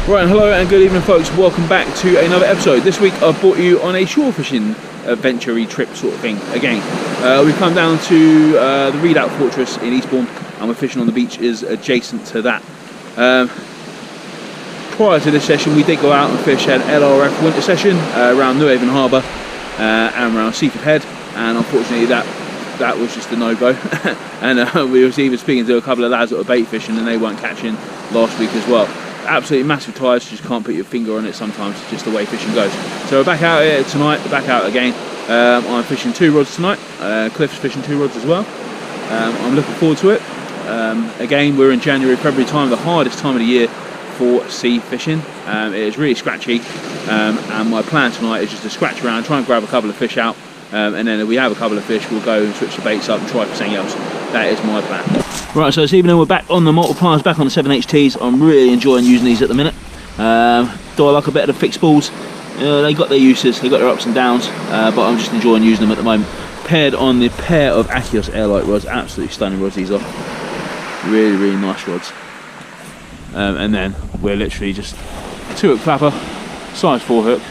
Right, hello and good evening folks, welcome back to another episode. This week I've brought you on a shore fishing adventure-y trip sort of thing again. We've come down to the Redoubt Fortress in Eastbourne and we're fishing on the beach is adjacent to that. Prior to this session we did go out and fish at LRF winter session around Newhaven Harbour and around Seaford Head, and unfortunately that was just a no-go. And we was even speaking to a couple of lads that were bait fishing and they weren't catching last week as well. Absolutely massive tides, just can't put your finger on it sometimes, it's just the way fishing goes. So we're back out here tonight, back out again. I'm fishing 2 rods tonight, Cliff's fishing 2 rods as well. I'm looking forward to it. Again, we're in January, February time, the hardest time of the year for sea fishing. It is really scratchy, and my plan tonight is just to scratch around, try and grab a couple of fish out, and then if we have a couple of fish, we'll go and switch the baits up and try for something else. That is my plan. Right, so this evening we're back on the multipliers, back on the 7HTs. I'm really enjoying using these at the minute. Do I like a bit of the fixed balls? They got their uses, they got their ups and downs, but I'm just enjoying using them at the moment. Paired on the pair of akios airlyte rods, absolutely stunning rods these are. Really, really nice rods. And then we're literally just 2-hook clapper, size 4 hook,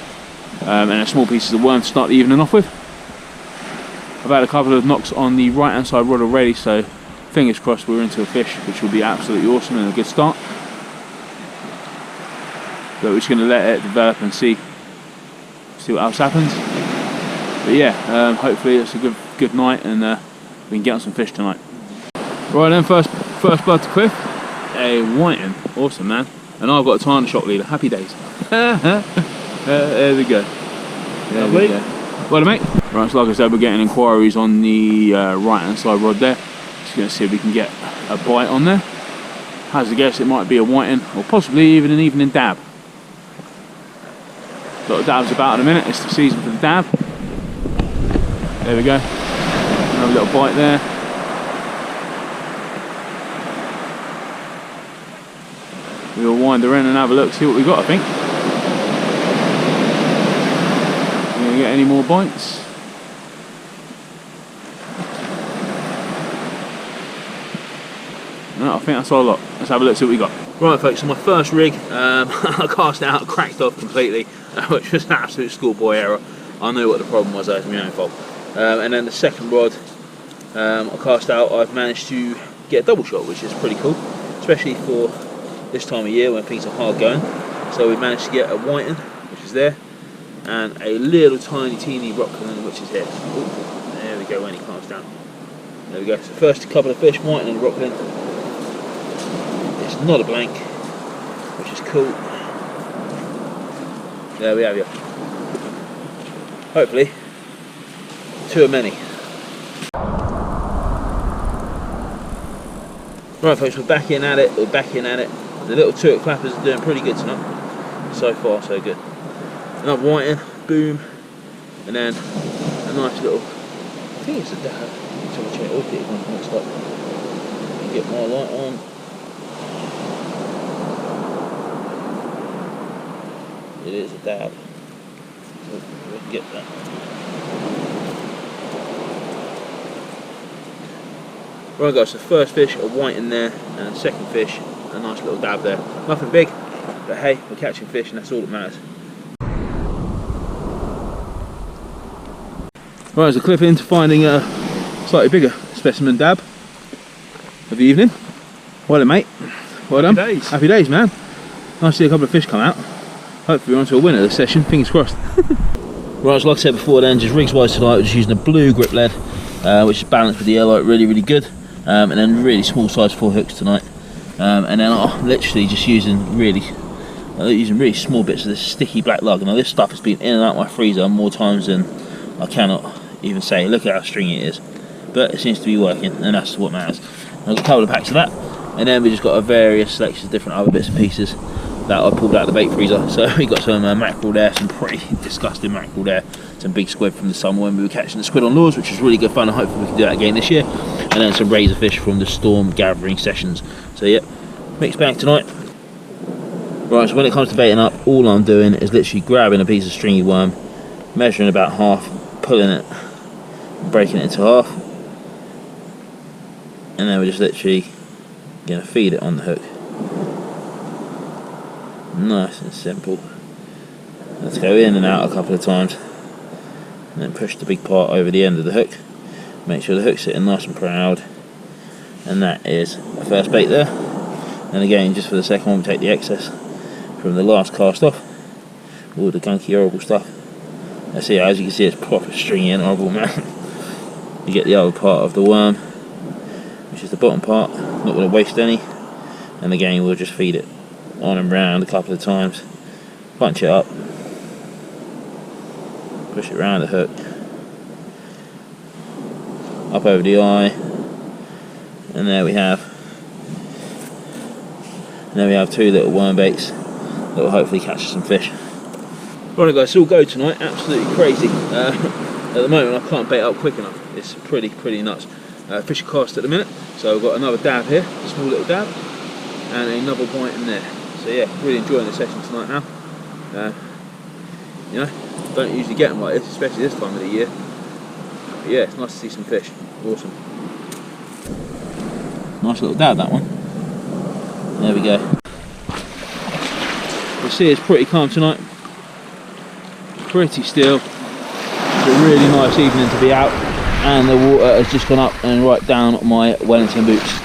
and a small pieces of worm to start the evening off with. I've had a couple of knocks on the right hand side rod already, so fingers crossed we're into a fish, which will be absolutely awesome and a good start. But we're just going to let it develop and see what else happens. But yeah, hopefully it's a good night and we can get on some fish tonight. Right then, first blood to Cliff, a whiting, awesome man. And I've got a tiny shot leader, happy days. There we go. There we go. Well, mate. Right, so like I said, we're getting inquiries on the right hand side rod there. Just going to see if we can get a bite on there. Has a guess it might be a whiting or possibly even an evening dab. Got the dabs about in a minute, it's the season for the dab. There we go. Another little bite there. We'll wind around and have a look, see what we got, I think. Are we going to get any more bites? No, I think that's all a lot. Let's have a look, see what we got. Right folks, so my first rig, I cast it out, cracked off completely, which was an absolute schoolboy error. I knew what the problem was, that was my own fault. And then the second rod I cast out, I've managed to get a double shot, which is pretty cool, especially for this time of year when things are hard going. So we managed to get a whiting, which is there, and a little tiny teeny rockland, which is here. Ooh, there we go when he calms down. There we go, so first couple of fish, whiting and rockland. It's not a blank, which is cool. There we have you. Hopefully, 2 of many. Right folks, we're back in at it, The little 2-hook clappers are doing pretty good tonight. So far, so good. Another whiting, boom, and then a nice little, I think it's a dab. Let's have a check, look at it when it's like. Get my light on. It is a dab. So we can get that. Right guys, so first fish, a white in there, and second fish, a nice little dab there. Nothing big, but hey, we're catching fish and that's all that matters. Right, so clip into finding a slightly bigger specimen dab of the evening. Well done mate, well done. Happy days. Happy days man. Nice to see a couple of fish come out. Hopefully we're onto a winner this session, fingers crossed. Right, so like I said before then, just rigs wise tonight, we're just using a blue grip lead, which is balanced with the airlight really, really good. And then really small size 4 hooks tonight. And then I'm literally just using really small bits of this sticky black lug. Now this stuff has been in and out my freezer more times than I cannot even say. Look at how stringy it is. But it seems to be working, and that's what matters. There's a couple of packs of that. And then we just got a various selections of different other bits and pieces that I pulled out of the bait freezer. So we got some mackerel there, some pretty disgusting mackerel there, some big squid from the summer when we were catching the squid on lures, which was really good fun, and hopefully we can do that again this year. And then some razor fish from the storm gathering sessions. So yeah, mixed bag tonight. Right, so when it comes to baiting up, all I'm doing is literally grabbing a piece of stringy worm, measuring about half, pulling it, breaking it into half, and then we're just literally going to feed it on the hook. Nice and simple. Let's go in and out a couple of times, and then push the big part over the end of the hook. Make sure the hook's sitting nice and proud. And that is the first bait there. And again, just for the second one, we take the excess from the last cast off, all the gunky horrible stuff. Let's see, as you can see, it's proper stringy and horrible, man. You get the other part of the worm, which is the bottom part. Not going to waste any. And again, we'll just feed it on and round a couple of times, punch it up, push it around the hook, up over the eye, and there we have two little worm baits that will hopefully catch some fish. Right guys, it's all go tonight, absolutely crazy. At the moment I can't bait up quick enough, it's pretty nuts. Fish are cast at the minute, so I've got another dab here, a small little dab, and another bite in there. So yeah, really enjoying the session tonight now. You know, don't usually get them like this, especially this time of the year. But yeah, it's nice to see some fish. Awesome. Nice little dab, that one. There we go. You see it's pretty calm tonight. Pretty still. It's a really nice evening to be out, and the water has just gone up and right down my Wellington boots.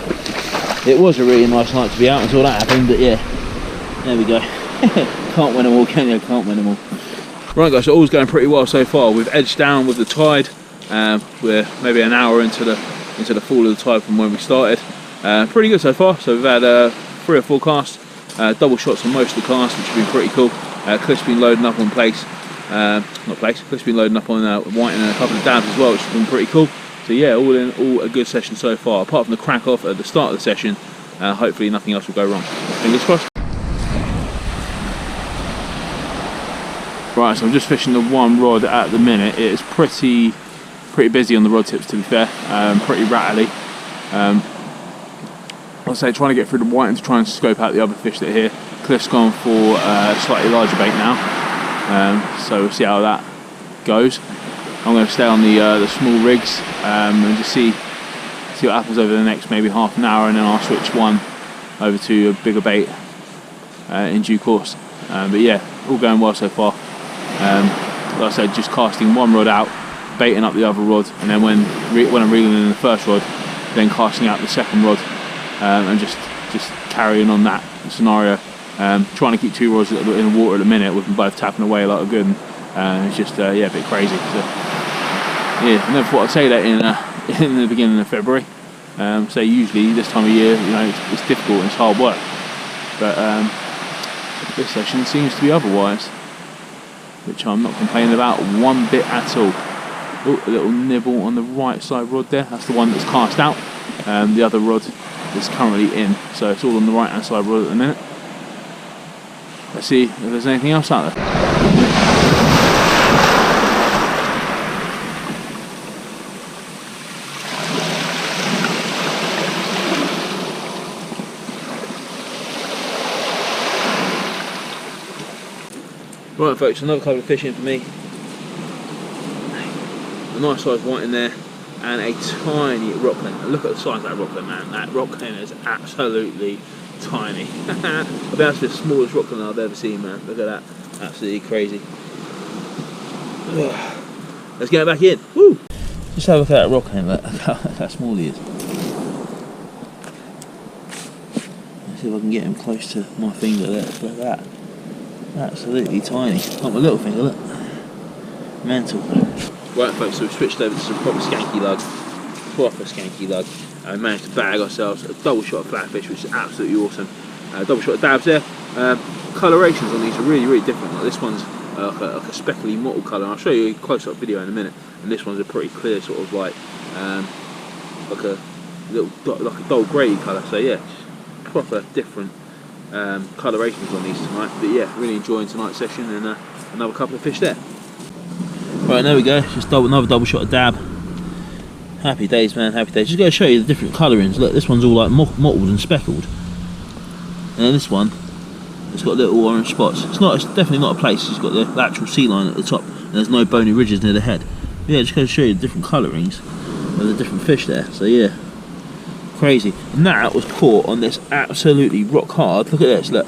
It was a really nice night to be out until that happened, but yeah, there we go. Can't win them all, can you? Can't win them all. Right guys, so all's going pretty well so far. We've edged down with the tide. We're maybe an hour into the fall of the tide from when we started. Pretty good so far. So we've had 3 or 4 casts, double shots on most of the casts, which have been pretty cool. Cliff's been loading up on Cliff's been loading up on whiting and a couple of dabs as well, which has been pretty cool. So yeah, all in all a good session so far. Apart from the crack off at the start of the session, hopefully nothing else will go wrong. Fingers crossed. Right, so I'm just fishing the one rod at the minute. It's pretty busy on the rod tips, to be fair. Pretty rattly. I'll say trying to get through the whiting to try and scope out the other fish that are here. Cliff's gone for a slightly larger bait now, so we'll see how that goes. I'm going to stay on the small rigs and just see what happens over the next maybe half an hour, and then I'll switch one over to a bigger bait in due course. But yeah, all going well so far. Like I said, just casting one rod out, baiting up the other rod, and then when I'm reeling in the first rod, then casting out the second rod, and just carrying on that scenario. Trying to keep 2 rods in the water at the minute with them both tapping away a lot of good. It's just yeah, a bit crazy. So, yeah, I never thought I'd say that in the beginning of February. So usually this time of year, you know, it's difficult and it's hard work, but this session seems to be otherwise, which I'm not complaining about one bit at all. Oh, a little nibble on the right side rod there. That's the one that's cast out. The other rod is currently in, so it's all on the right hand side rod at the minute. Let's see if there's anything else out there. Right folks, another couple of fish in for me. A nice sized white in there and a tiny rockland. Look at the size of that rockland, man. That rockland is absolutely tiny. I think that's the smallest rockland I've ever seen, man. Look at that. Absolutely crazy. Let's get it back in. Woo! Just have a look at that rockland. Look how small he is. Let's see if I can get him close to my finger there. Look at that. Absolutely tiny. Not my little finger, look. Mental. Right folks, so we've switched over to some proper skanky lug. Proper skanky lug. And managed to bag ourselves a double shot of flatfish, which is absolutely awesome. Double shot of dabs there. Colorations on these are really different. Like this one's like a speckly mottled colour. I'll show you a close-up video in a minute. And this one's a pretty clear sort of like a little like a dull grey colour. So yeah, proper different colorations on these tonight. But yeah, really enjoying tonight's session, and another couple of fish there. Right, there we go. Just another double shot of dab. Happy days, man, happy days. Just going to show you the different colourings. Look, this one's all like mottled and speckled, and then this one, it's got little orange spots. It's definitely not a place. It's got the lateral sea line at the top, and there's no bony ridges near the head. But yeah, just going to show you the different colourings of the different fish there. So yeah, crazy. And that was caught on this absolutely rock hard. Look at this. Look,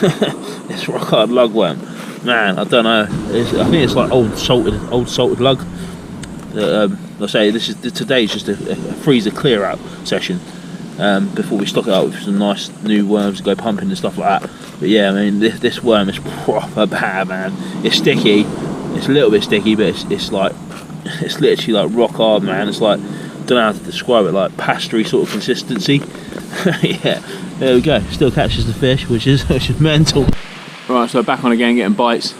This rock hard lugworm, man, I don't know. I think it's like old salted lug. I say today's just a freezer clear out session before we stock it up with some nice new worms to go pumping and stuff like that. But yeah, I mean this worm is proper bad, man. It's sticky. It's a little bit sticky, but it's literally like rock hard, man. It's like, don't know how to describe it, like pastry sort of consistency. Yeah, there we go. Still catches the fish, which is mental. Right, so back on again, getting bites.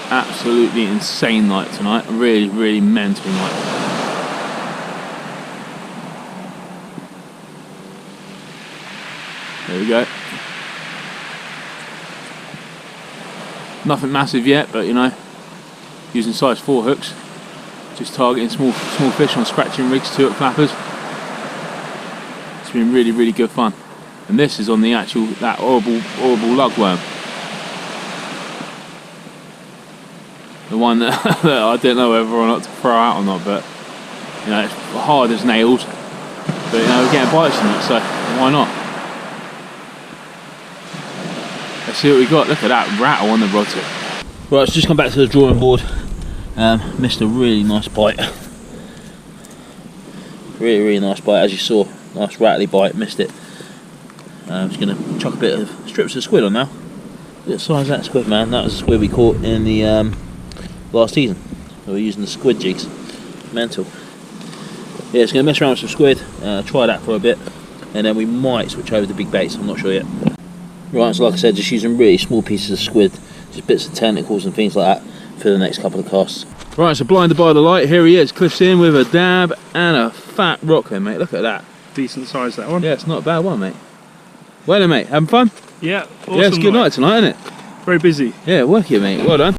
Absolutely insane night tonight. Really, really mental night. There we go. Nothing massive yet, but you know, using size 4 hooks, just targeting small fish on scratching rigs, 2-hook flappers. It's been really, really good fun. And this is on the that horrible lugworm. The one that, that I don't know whether or not to throw out or not, but you know, it's hard as nails. But you know, we're getting bites from it, so why not? Let's see what we got. Look at that rattle on the rod tip. Right, let's just come back to the drawing board. Missed a really nice bite. Really, really nice bite, as you saw. Nice rattly bite, missed it. I'm just going to chuck a bit of strips of squid on now. Look at the size of that squid, man. That was a squid we caught in the last season. We were using the squid jigs. Mental. Yeah, it's going to mess around with some squid, try that for a bit, and then we might switch over to big baits. I'm not sure yet. Right, so like I said, just using really small pieces of squid, just bits of tentacles and things like that for the next couple of casts. Right, so blinded by the light, here he is. Cliff's in with a dab and a fat rocker, mate. Look at that. Decent size, that one. Yeah, it's not a bad one, mate. Well then, mate, having fun? Yeah, awesome. Yeah, it's a good night tonight, isn't it? Very busy. Yeah, work it, mate. Well done.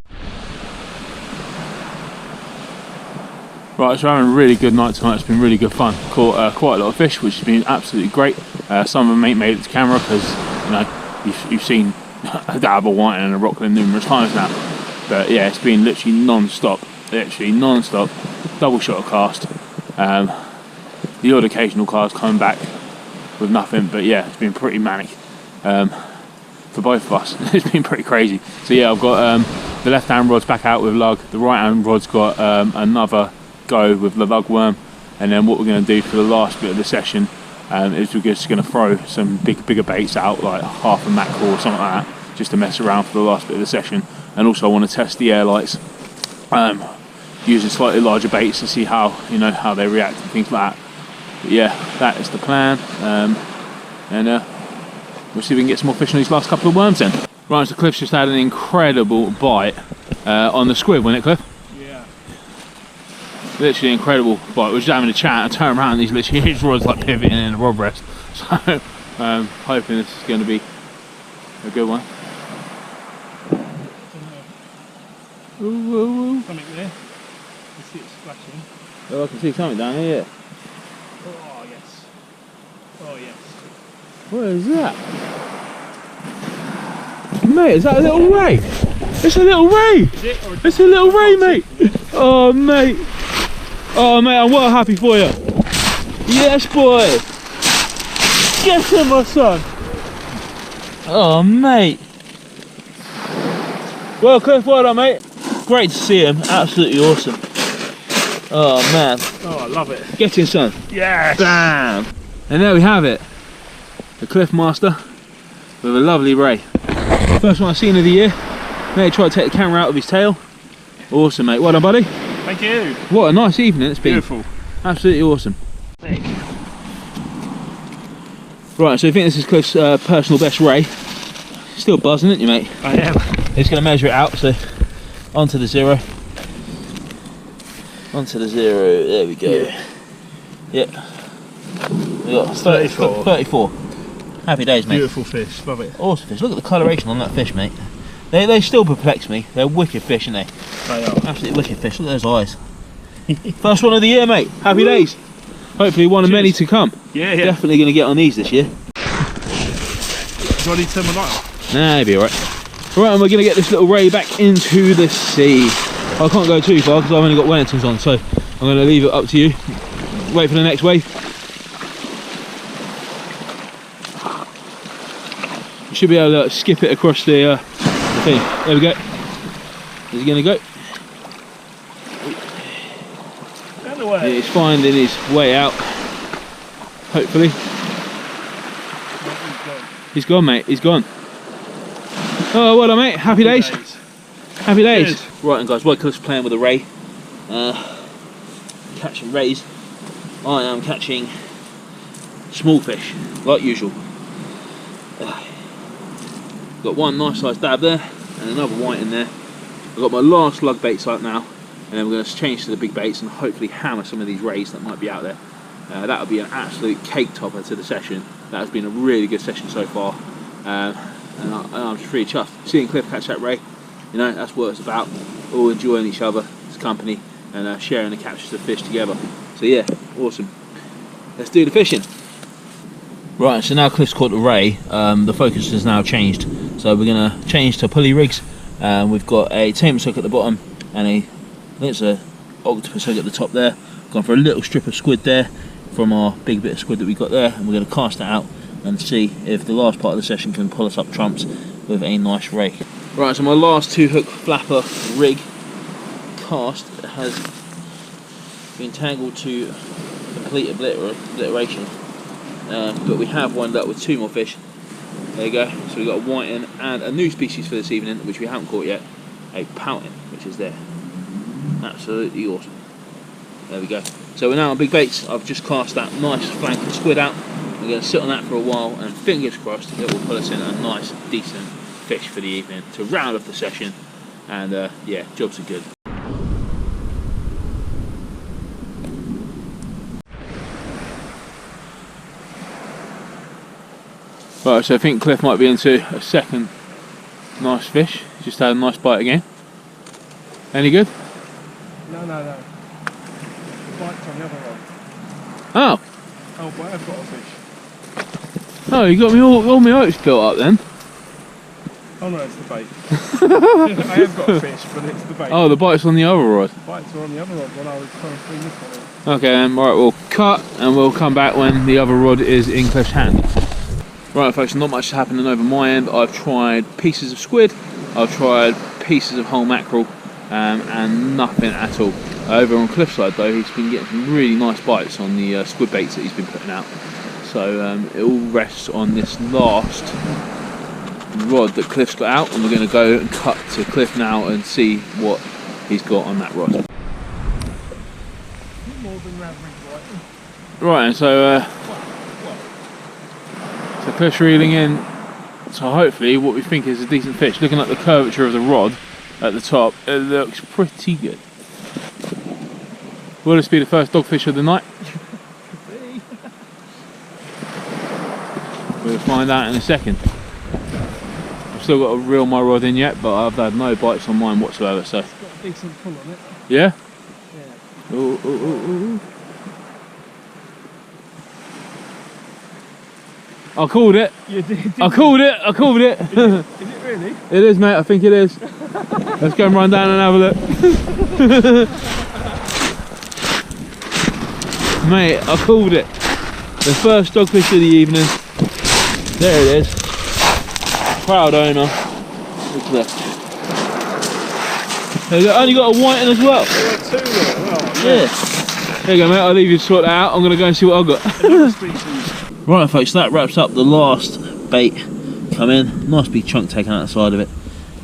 Right, so having a really good night tonight. It's been really good fun. Caught quite a lot of fish, which has been absolutely great. Some of them ain't made it to camera because, you know, you've seen a dab, a white and a rockland numerous times now. But yeah, it's been literally non-stop. Literally non-stop. Double shot of cast. The odd occasional cast coming back with nothing, but yeah, it's been pretty manic for both of us. It's been pretty crazy. So yeah, I've got the left hand rod's back out with lug, the right hand rod's got another go with the lugworm, and then what we're going to do for the last bit of the session is we're just going to throw some bigger baits out, like half a mackerel or something like that, just to mess around for the last bit of the session. And also I want to test the air lights using slightly larger baits to see how, you know, how they react and things like that. But yeah, that is the plan, and we'll see if we can get some more fish on these last couple of worms then. Right, so Cliff's just had an incredible bite on the squid, wasn't it, Cliff? Yeah. Literally incredible bite. We're just having a chat and turn around and he's literally, his rod's like pivoting in the rod rest. So hoping this is going to be a good one. Ooh, ooh, ooh. Something there. You see it splashing. Oh, I can see something down here. Oh yes. Oh yes. What is that? Mate, is that a little ray? It's a little ray! Is it? Or It's a little ray, mate! Oh, mate! Oh, mate, I'm well happy for you. Yes, boy! Get him, my son! Oh, mate! Well, Cliff, well done, mate. Great to see him. Absolutely awesome. Oh, man. Oh, I love it. Get in, son. Yes! Bam! And there we have it. The Cliff Master with a lovely ray. First one I've seen of the year. Mate, try to take the camera out of his tail. Awesome, mate. Well done, buddy. Thank you. What a nice evening it's been. Beautiful. Absolutely awesome. Thank you. Right, so I think this is Cliff's personal best ray. Still buzzing, isn't you, mate? I am. It's going to measure it out, so onto the zero. Onto the zero, there we go. Yep. We got 34. 34. Happy days, mate. Beautiful fish. Love it. Awesome fish. Look at the coloration on that fish, mate. They still perplex me. They're wicked fish, aren't they? They are. Absolutely wicked fish. Look at those eyes. First one of the year, mate. Happy days. Hopefully one of many to come. Yeah, yeah. Definitely going to get on these this year. Do I need to turn my light off? Nah, he'll be alright. Right, and we're going to get this little ray back into the sea. I can't go too far because I've only got Wellingtons on, so I'm going to leave it up to you. Wait for the next wave. should be able to skip it across the thing. There we go. Is he going to go? Down the way. He's finding his way out. Hopefully. He's gone, mate. He's gone. Oh, well done, mate. Happy days. Happy days. Cheers. Right, and guys, while Cliff's playing with a ray, catching rays, I am catching small fish, like usual. Got one nice sized dab there, and another white in there. I've got my last lug bait sight now, and then we're going to change to the big baits and hopefully hammer some of these rays that might be out there. That would be an absolute cake topper to the session. That has been a really good session so far, and I'm just really chuffed. Seeing Cliff catch that ray, you know, that's what it's about. All enjoying each other's company and sharing the captures of fish together. So yeah, awesome. Let's do the fishing. Right, so now Cliff's caught the ray, the focus has now changed. So we're going to change to pulley rigs. We've got a tamer hook at the bottom and I think it's a octopus hook at the top there. Gone for a little strip of squid there from our big bit of squid that we got there, and we're going to cast it out and see if the last part of the session can pull us up trumps with a nice ray. Right, so my last 2-hook flapper rig cast has been tangled to complete obliteration, but we have wound up with 2 more fish. There you go. So we've got a whiting and a new species for this evening, which we haven't caught yet, a pouting, which is there. Absolutely awesome. There we go. So we're now on big baits. I've just cast that nice flank of squid out. We're going to sit on that for a while, and fingers crossed it will pull us in a nice, decent fish for the evening to round off the session. And yeah, jobs are good. Right, so I think Cliff might be into a second nice fish. He's just had a nice bite again. Any good? No. The bite's on the other rod. Oh! Oh, but I've got a fish. Oh, you got me all my oats built up then? Oh no, it's the bait. I have got a fish, but it's the bait. Oh, the bite's on the other rod. The bites were on the other rod when I was trying to free this one. Okay then, right, we'll cut and we'll come back when the other rod is in Cliff's hand. Right folks, not much is happening over my end. I've tried pieces of squid, I've tried pieces of whole mackerel, and nothing at all. Over on Cliff's side though, he's been getting some really nice bites on the squid baits that he's been putting out. So it all rests on this last rod that Cliff's got out, and we're going to go and cut to Cliff now and see what he's got on that rod. Right, and so Cliff's reeling in, so hopefully what we think is a decent fish. Looking at the curvature of the rod at the top, it looks pretty good. Will this be the first dogfish of the night? We'll find out in a second. I've still got to reel my rod in yet, but I've had no bites on mine whatsoever. So. It's got a decent pull on it. Yeah? Yeah. Ooh. I called it. You did. I called it. Is it really? It is, mate. I think it is. Let's go and run down and have a look. Mate, I called it. The first dogfish of the evening. There it is. Proud owner. Look at that. There you go. Only got a whiting as well. Yeah. There you go, mate. I'll leave you to sort that out. I'm going to go and see what I've got. Right folks, that wraps up the last bait come in. Nice big chunk taken out the side of it,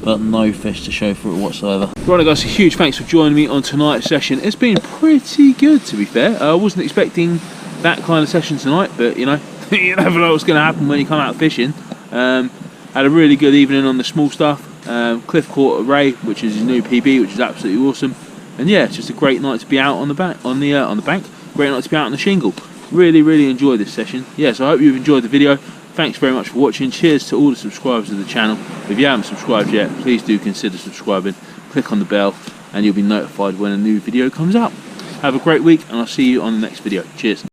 but no fish to show for it whatsoever. Right guys, a huge thanks for joining me on tonight's session. It's been pretty good, to be fair. I wasn't expecting that kind of session tonight, but you know, you never know what's going to happen when you come out fishing. Had a really good evening on the small stuff. Cliff caught a ray, which is his new PB, which is absolutely awesome. And yeah, it's just a great night to be out on the bank. Great night to be out on the shingle. Really enjoyed this session. Yeah, so I hope you've enjoyed the video. Thanks very much for watching. Cheers to all the subscribers of the channel. If you haven't subscribed yet, please do consider subscribing. Click on the bell and you'll be notified when a new video comes out. Have a great week, and I'll see you on the next video. Cheers.